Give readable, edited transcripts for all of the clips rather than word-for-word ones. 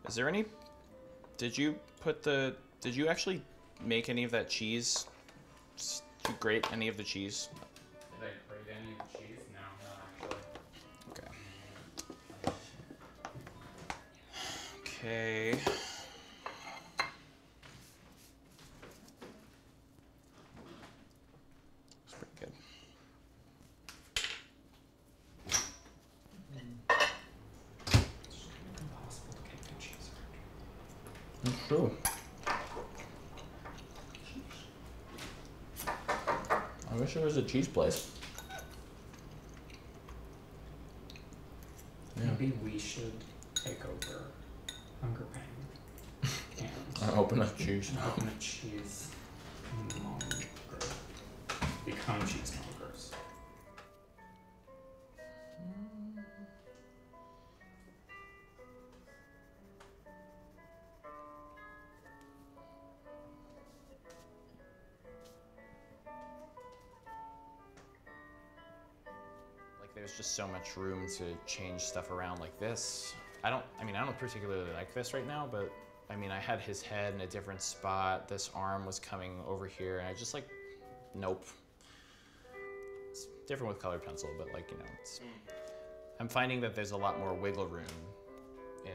Is there any... Did you actually make any of that cheese? Did you grate any of the cheese? Did I grate any of the cheese? No, not actually. Okay. Okay. It's pretty good. It's impossible to get good cheese around. It's true. I wish there was a cheese place. Yeah. Maybe we should take over Hunger Pain and Open up cheese. open a cheese monger. Become cheese mongers. Like there's just so much room to change stuff around like this. I don't particularly like this right now, but I mean, I had his head in a different spot. This arm was coming over here, and I just like, nope. It's different with colored pencil, but like, you know, I'm finding that there's a lot more wiggle room in,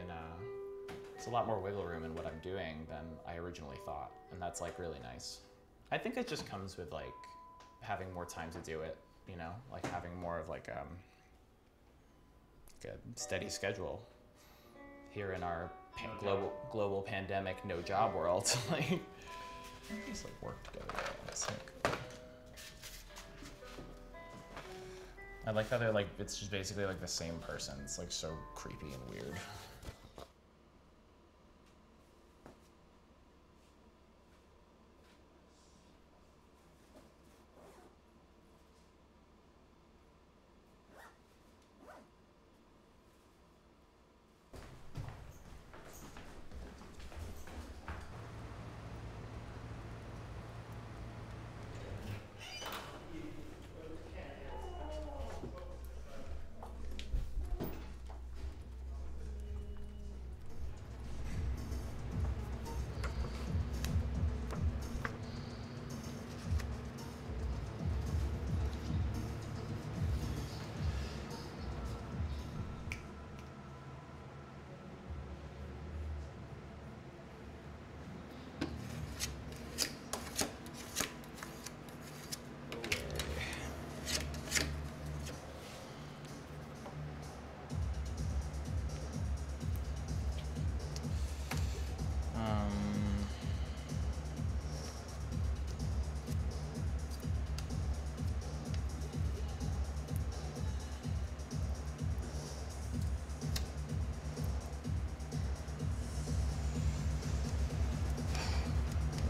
what I'm doing than I originally thought, and that's like really nice. I think it just comes with like having more time to do it, you know, like having more of like a steady schedule here in our global pandemic, no job world. Like, just like work together. I like how they're like, it's just basically like the same person. It's like so creepy and weird.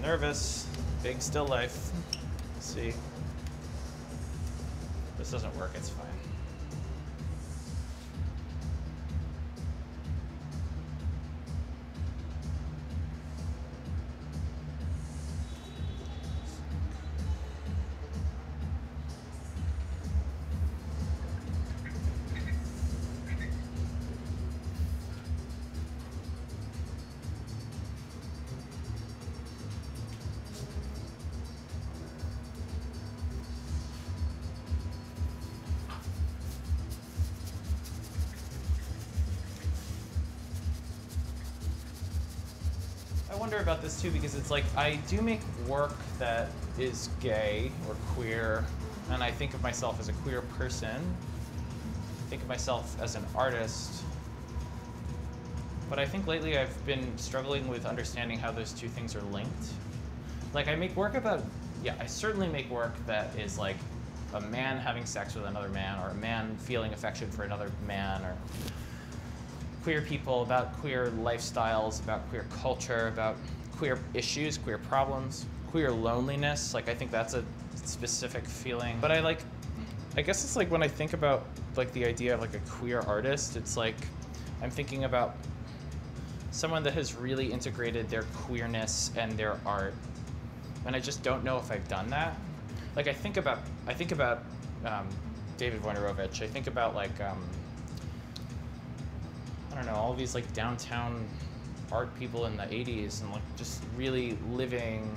Nervous, big still life. Let's see. This doesn't work, it's fine. I wonder about this too, because it's like I do make work that is gay or queer, and I think of myself as a queer person. I think of myself as an artist. But I think lately I've been struggling with understanding how those two things are linked. Like I make work about, yeah, I certainly make work that is like a man having sex with another man, or a man feeling affection for another man, or queer people, about queer lifestyles, about queer culture, about queer issues, queer problems, queer loneliness. Like I think that's a specific feeling. But I guess it's like when I think about like the idea of like a queer artist, it's like I'm thinking about someone that has really integrated their queerness and their art. And I just don't know if I've done that. Like I think about David Wojnarowicz. I think about like, I don't know, all these like downtown art people in the 80s and like just really living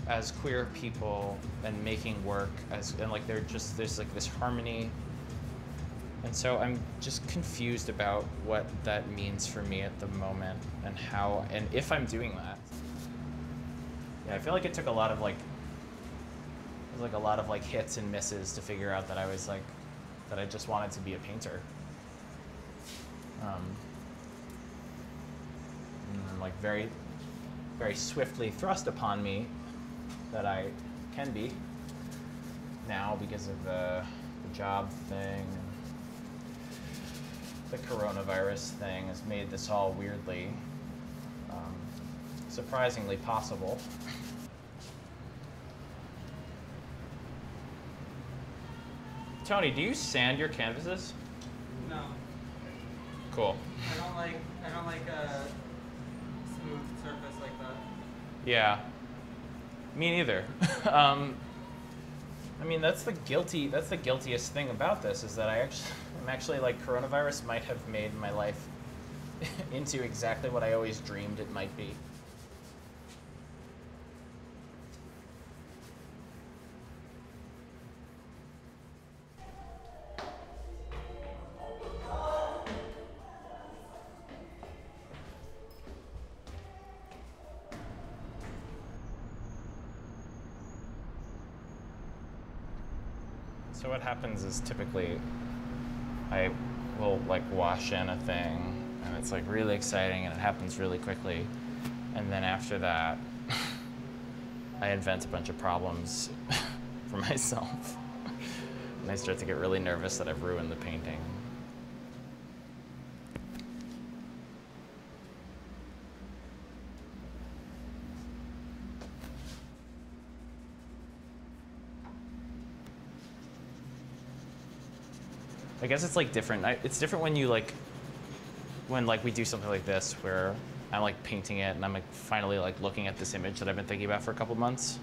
as queer people and making work and like there's like this harmony. And so I'm just confused about what that means for me at the moment and how, and if I'm doing that. Yeah, I feel like it took a lot of like, it was like a lot of like hits and misses to figure out that I was like, that I just wanted to be a painter. And like very, very swiftly thrust upon me that I can be now because of the job thing. The coronavirus thing has made this all weirdly, surprisingly possible. Tony, do you sand your canvases? No. Cool. I don't like a smooth surface like that. Yeah. Me neither. I mean, that's the guiltiest thing about this is that I'm actually like coronavirus might have made my life into exactly what I always dreamed it might be. So what happens is typically I will like wash in a thing and it's like really exciting and it happens really quickly. And then after that, I invent a bunch of problems for myself. And I start to get really nervous that I've ruined the painting. I guess it's like different. It's different when you like, when like we do something like this where I'm like painting it and I'm like finally like looking at this image that I've been thinking about for a couple months.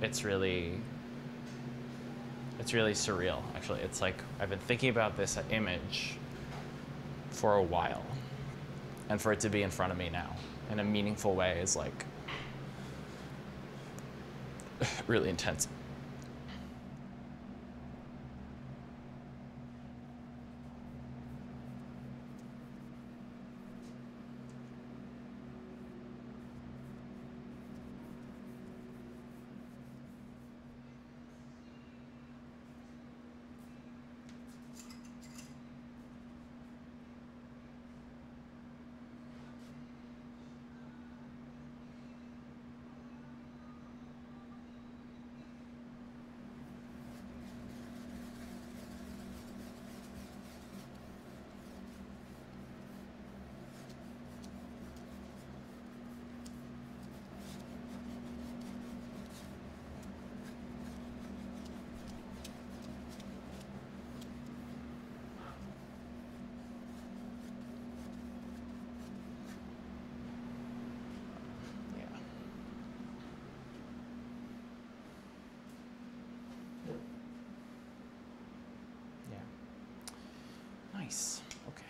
It's really surreal, actually. It's like I've been thinking about this image for a while, and for it to be in front of me now in a meaningful way is like really intense. Nice. Okay.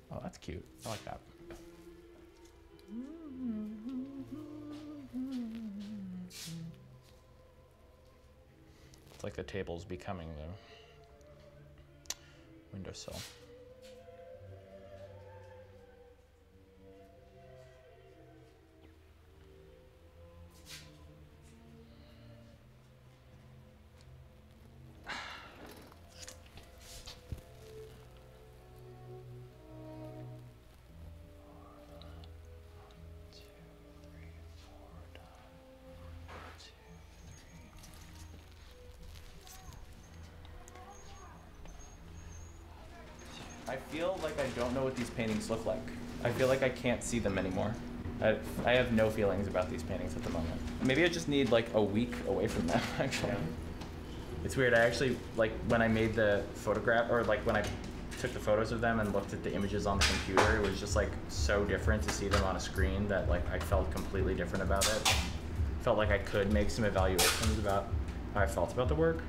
Oh, that's cute. I like that. It's like the table's becoming the windowsill. I feel like I don't know what these paintings look like. I feel like I can't see them anymore. I have no feelings about these paintings at the moment. Maybe I just need like a week away from them, actually. Yeah. It's weird, I actually, like when I made the photograph, or like when I took the photos of them and looked at the images on the computer, it was just like so different to see them on a screen that like I felt completely different about it. Felt like I could make some evaluations about how I felt about the work.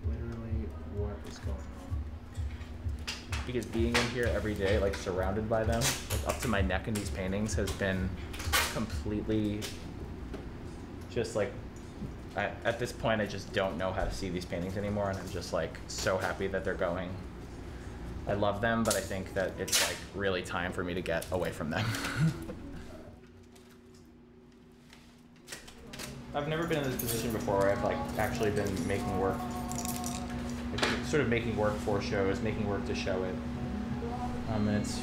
Literally, what is going on? Because being in here every day, like surrounded by them, like up to my neck in these paintings has been completely just like, at this point I just don't know how to see these paintings anymore, and I'm just like so happy that they're going. I love them, but I think that it's like really time for me to get away from them. I've never been in this position before where I've like actually been making work, like, sort of making work for shows, making work to show it. And it's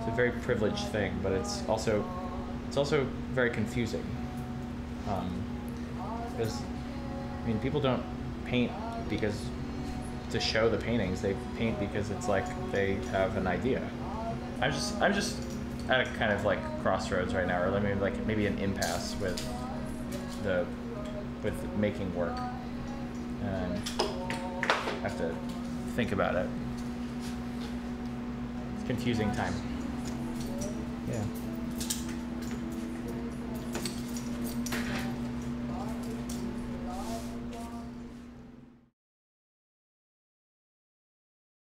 a very privileged thing, but it's also very confusing. Because I mean, people don't paint because to show the paintings, they paint because it's like they have an idea. I'm just at a kind of like crossroads right now, or maybe an impasse with making work, and I have to think about it. It's a confusing time. Yeah.